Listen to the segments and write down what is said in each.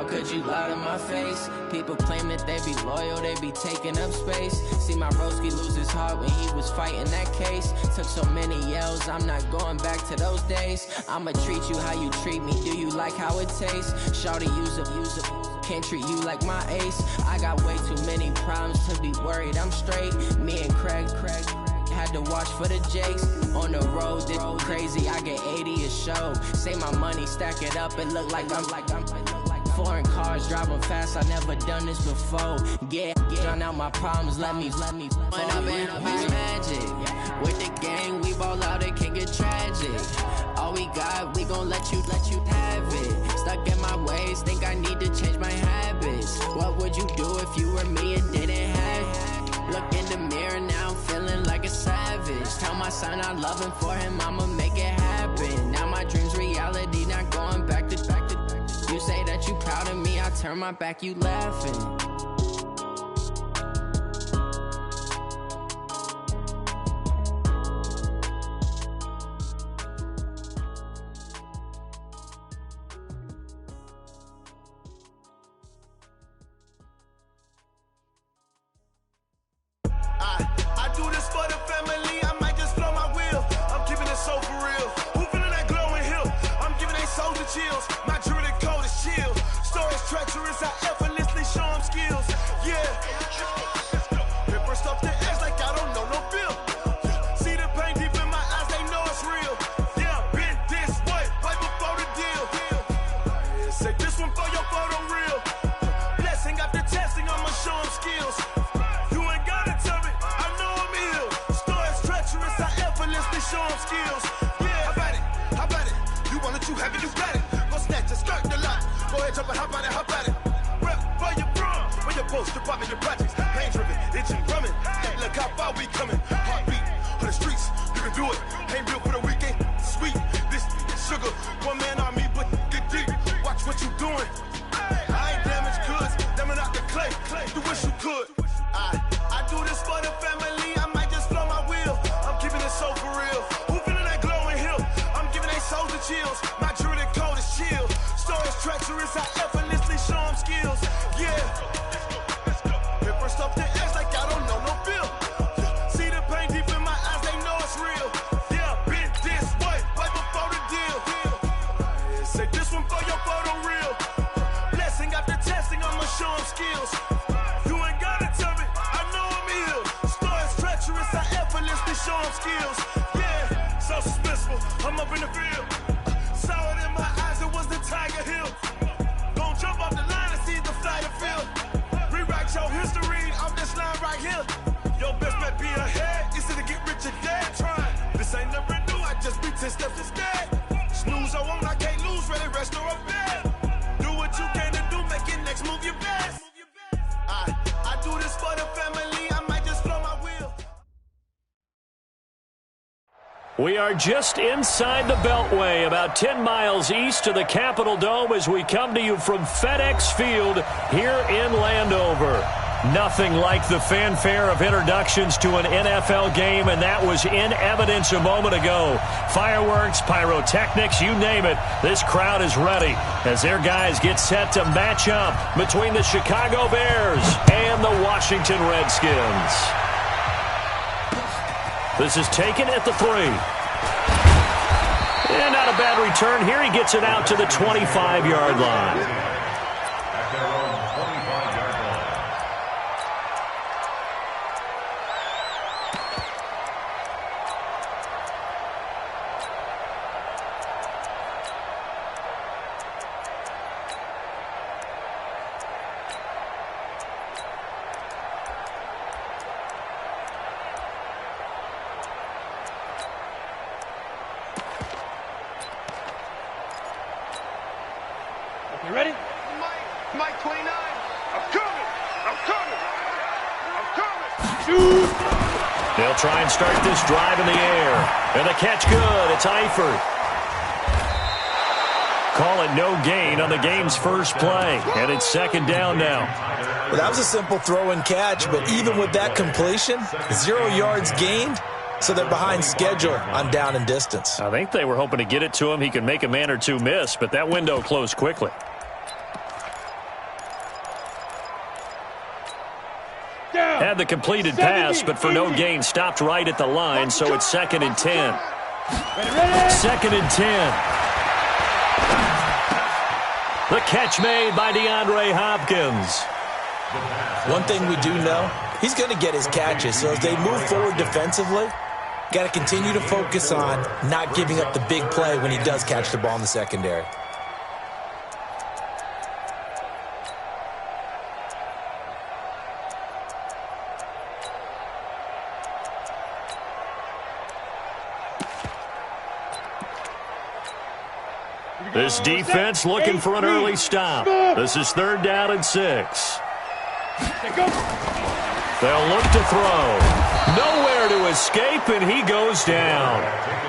could you lie to my face? People claim that they be loyal, they be taking up space. See my broski lose his heart when he was fighting that case. Took so many yells, I'm not going back to those days. I'ma treat you how you treat me, do you like how it tastes? Shawty, use up, can't treat you like my ace. I got way too many problems to be worried, I'm straight. Me and Craig had to watch for the Jakes. On the road, this crazy, I get 80 a show. Say my money, stack it up, it look like I'm foreign cars, driving fast, I never done this before. Get drown out my problems, let me When I've been magic. With the gang, we ball out, it can get tragic. All we got, we gon' let you have it. Stuck in my ways, think I need to change my habits. What would you do if you were me and didn't have it? Look in the mirror, now I'm feeling like a savage. Tell my son I love him, for him I'ma make it happen. Now my dream's reality, not going back to. You say that you proud of me, I turn my back, you laughing. I do this for the family, I might just blow my wheel. I'm keeping it so for real. Who feeling that glowing hill? I'm giving they souls the chills. My jewelry code is chill. Stories treacherous, I effortlessly show them skills. Yeah. Paper stuff the edge like I don't know no feel. See the pain deep in my eyes, they know it's real. Yeah, been this way, right before the deal. Say this one for your photo real. Blessing after testing, I'ma show them skills. Show them skills. Yeah, how about it? You want it, you have it, you got it. Go snatch a skirt the lot. Go ahead, jump and hop on it. Rep where you from? Where you post, department, your projects. Pain driven, itching, drumming. Hey, look how far we coming. Heartbeat on the streets, you can do it. Ain't built for the weekend. Sweet, this sugar. One man army, but get deep. Watch what you doing. I ain't damaged goods, damn out the clay. You wish you could. I do this for the family. I might just blow my wheel. I'm keeping it so for real. Who feeling that glowing hill? I'm giving they souls the chills. My jewelry code is chill. Stories treacherous, I effortlessly show them skills. Yeah. Paper stuff the edge like I don't know no feel. See the pain deep in my eyes, they know it's real. Yeah, been this way, right before the deal. Say this one for your photo real. Blessing after testing, I'ma show them skills. You ain't gotta tell me, I know I'm ill. Stories treacherous, I effortlessly show them skills. Yeah, so suspenseful, I'm up in the field. Saw it in my eyes, it was the Tiger Hill. Don't jump off the line and see the fly the field. Rewrite your history off this line right here. Your best bet be ahead, instead of get rich or dead. Try, this ain't never new, I just be 10 steps instead. Snooze I won't, I can't lose, ready, rest or a bed. Do what you can to do, make your next move your best. I do this for the family, I might just blow my wheel. We are just inside the Beltway, about 10 miles east of the Capitol Dome as we come to you from FedEx Field here in Landover. Nothing like the fanfare of introductions to an NFL game, and that was in evidence a moment ago. Fireworks, pyrotechnics, you name it. This crowd is ready as their guys get set to match up between the Chicago Bears and the Washington Redskins. This is taken at the 3. And not a bad return here. He gets it out to the 25-yard line. You ready? Mike 29. I'm coming. Shoot! They'll try and start this drive in the air. And the catch good. It's Eifert. Call it no gain on the game's first play. And it's second down now. Well, that was a simple throw and catch, but even with that completion, 0 yards gained, so they're behind schedule on down and distance. I think they were hoping to get it to him. He could make a man or two miss, but that window closed quickly. Had the completed pass, but for no gain, stopped right at the line, so it's 2nd and 10. 2nd and 10. The catch made by DeAndre Hopkins. One thing we do know, he's going to get his catches. So as they move forward defensively, got to continue to focus on not giving up the big play when he does catch the ball in the secondary. This defense looking for an early stop. This is 3rd down and 6. They'll look to throw. Nowhere to escape, and he goes down.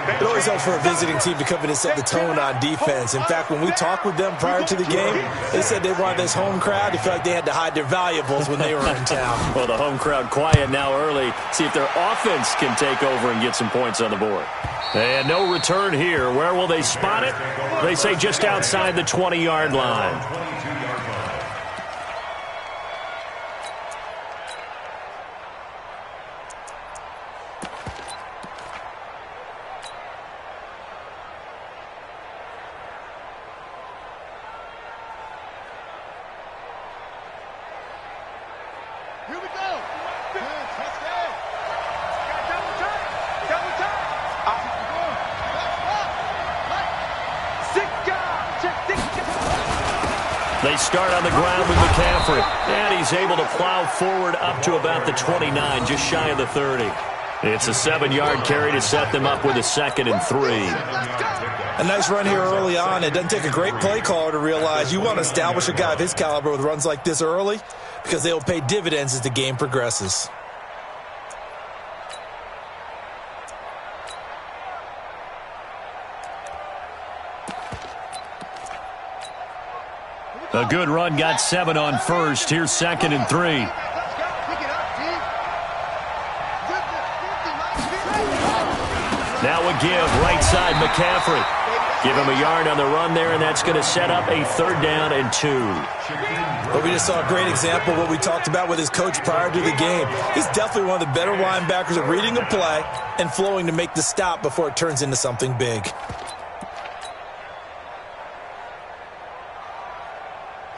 It always helps for a visiting team to come in and set the tone on defense. In fact, when we talked with them prior to the game, they said they wanted this home crowd to feel like they had to hide their valuables when they were in town. Well, the home crowd quiet now early. See if their offense can take over and get some points on the board. And no return here. Where will they spot it? They say just outside the 20-yard line. Here we go. They start on the ground with McCaffrey, and he's able to plow forward up to about the 29, just shy of the 30. It's a 7-yard carry to set them up with a 2nd and 3. A nice run here early on. It doesn't take a great play caller to realize you want to establish a guy of his caliber with runs like this early because they will pay dividends as the game progresses. A good run, got 7 on first. Here's 2nd and 3. Now a give, right side McCaffrey. Give him a yard on the run there, and that's going to set up a 3rd down and 2. But we just saw a great example of what we talked about with his coach prior to the game. He's definitely one of the better linebackers at reading a play and flowing to make the stop before it turns into something big.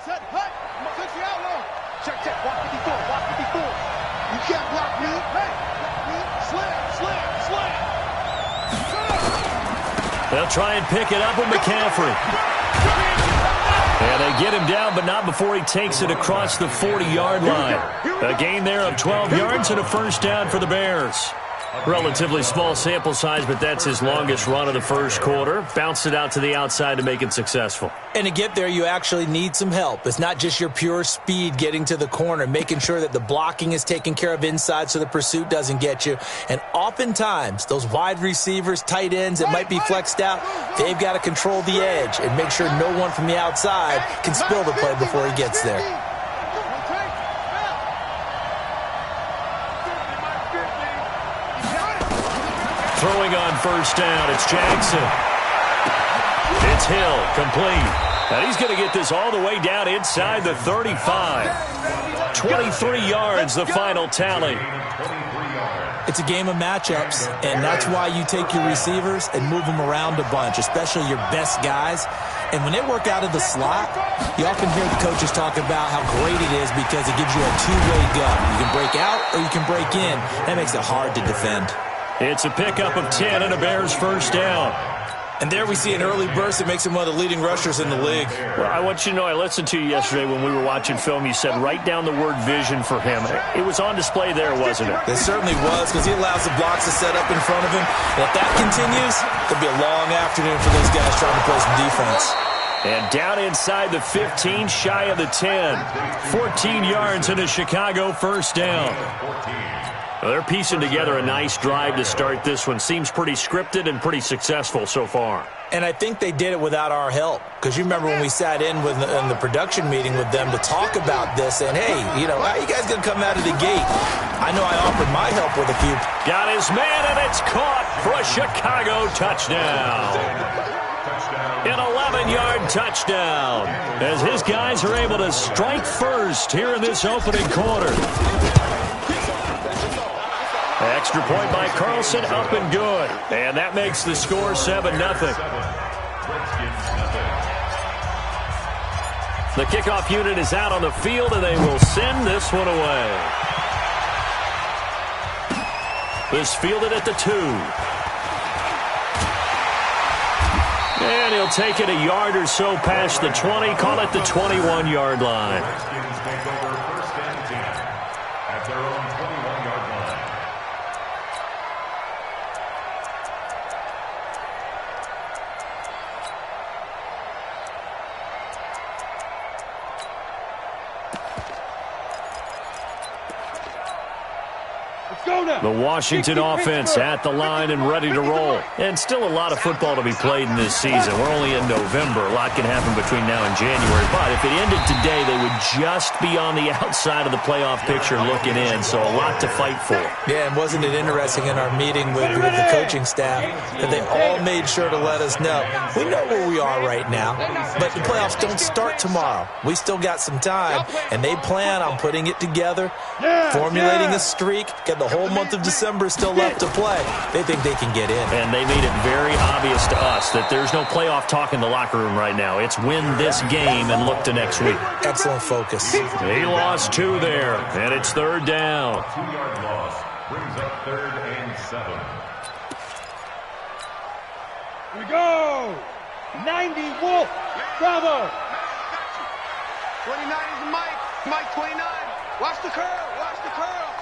Set, hut. Touch the outlaw. Check, check. Walk 54. Walk 54. You can't block me. Hey. Slam. They'll try and pick it up with McCaffrey. And they get him down, but not before he takes it across the 40-yard line. A gain there of 12 yards and a 1st down for the Bears. Relatively small sample size, but that's his longest run of the 1st quarter. Bounced it out to the outside to make it successful. And to get there, you actually need some help. It's not just your pure speed getting to the corner, making sure that the blocking is taken care of inside so the pursuit doesn't get you. And oftentimes, those wide receivers, tight ends that might be flexed out, they've got to control the edge and make sure no one from the outside can spill the play before he gets there. Throwing on 1st down, it's Jackson. It's Hill, complete. And he's going to get this all the way down inside the 35. 23 yards, the final tally. It's a game of matchups, and that's why you take your receivers and move them around a bunch, especially your best guys. And when they work out of the slot, you often hear the coaches talk about how great it is because it gives you a two-way go. You can break out or you can break in. That makes it hard to defend. It's a pickup of 10 and a Bears 1st down. And there we see an early burst that makes him one of the leading rushers in the league. Well, I want you to know, I listened to you yesterday when we were watching film. You said write down the word vision for him. It was on display there, wasn't it? It certainly was, because he allows the blocks to set up in front of him. And if that continues, it'll be a long afternoon for those guys trying to play some defense. And down inside the 15, shy of the 10. 14 yards and a Chicago 1st down. Well, they're piecing together a nice drive to start this one. Seems pretty scripted and pretty successful so far. And I think they did it without our help. Because you remember when we sat in the production meeting with them to talk about this. And, hey, you know, how you guys going to come out of the gate? I know I offered my help with a few. Got his man, and it's caught for a Chicago touchdown. An 11-yard touchdown. As his guys are able to strike first here in this opening quarter. Extra point by Carlson, up and good. And that makes the score 7-0. The kickoff unit is out on the field, and they will send this one away. This fielded at the 2. And he'll take it a yard or so past the 20, call it the 21-yard line. The Washington offense at the line and ready to roll. And still a lot of football to be played in this season. We're only in November. A lot can happen between now and January. But if it ended today, they would just be on the outside of the playoff picture looking in. So a lot to fight for. Yeah, and wasn't it interesting in our meeting with the coaching staff that they all made sure to let us know. We know where we are right now, but the playoffs don't start tomorrow. We still got some time, and they plan on putting it together, formulating a streak, get the whole month of December still left to play. They think they can get in. And they made it very obvious to us that there's no playoff talk in the locker room right now. It's win this game and look to next week. Excellent focus. He lost 2 there, and it's 3rd down. 2-yard loss brings up 3rd and 7. Here we go. 90 Wolf. Bravo. 29 is Mike. Mike 29. Watch the curl. Watch the curls.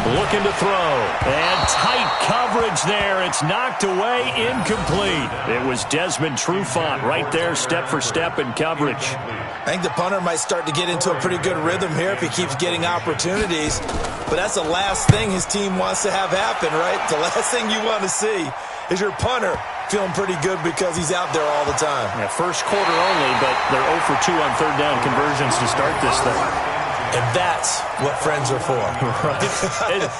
Looking to throw. And tight coverage there. It's knocked away, incomplete. It was Desmond Trufant right there, step for step in coverage. I think the punter might start to get into a pretty good rhythm here if he keeps getting opportunities. But that's the last thing his team wants to have happen, right? The last thing you want to see is your punter feeling pretty good because he's out there all the time. Yeah, first quarter only, but they're 0 for 2 on 3rd down conversions to start this thing. And that's what friends are for. Right.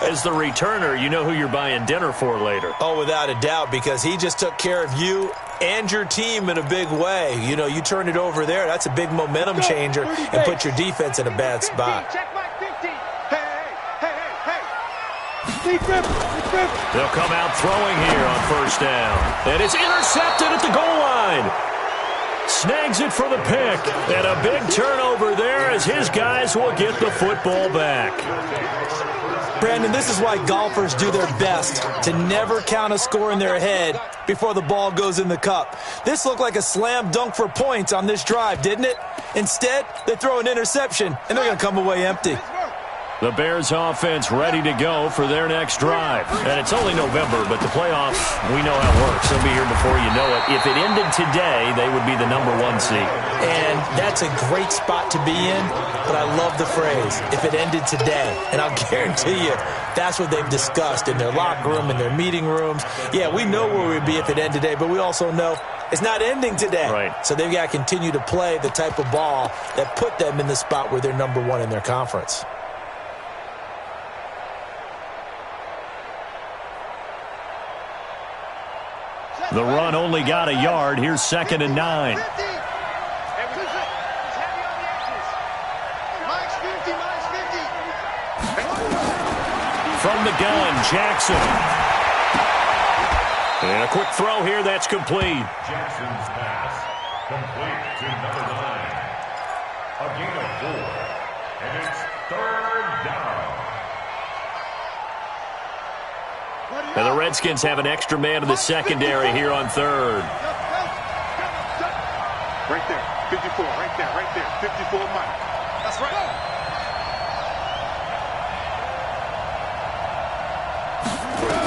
As the returner, you know who you're buying dinner for later. Oh, without a doubt, because he just took care of you and your team in a big way. You know, you turn it over there, that's a big momentum changer and put your defense in a bad spot. Check my 50. Hey. They'll come out throwing here on 1st down. And it's intercepted at the goal line. Snags it for the pick. And a big turnover there as his guys will get the football back. Brandon, this is why golfers do their best to never count a score in their head before the ball goes in the cup. This looked like a slam dunk for points on this drive, didn't it? Instead, they throw an interception, and they're going to come away empty. The Bears offense ready to go for their next drive. And it's only November, but the playoffs, we know how it works. They'll be here before you know it. If it ended today, they would be the #1 seed. And that's a great spot to be in, but I love the phrase, if it ended today. And I'll guarantee you, that's what they've discussed in their locker room, in their meeting rooms. Yeah, we know where we'd be if it ended today, but we also know it's not ending today. Right. So they've got to continue to play the type of ball that put them in the spot where they're #1 in their conference. The run only got a yard. Here's 2nd and 9. From the gun, Jackson. And a quick throw here, that's complete. Jackson's pass complete to number 9. A gain of 4. And it's 3rd down. And the Redskins have an extra man in the secondary here on 3rd. Right there, 54, right there, 54, Mike. That's right.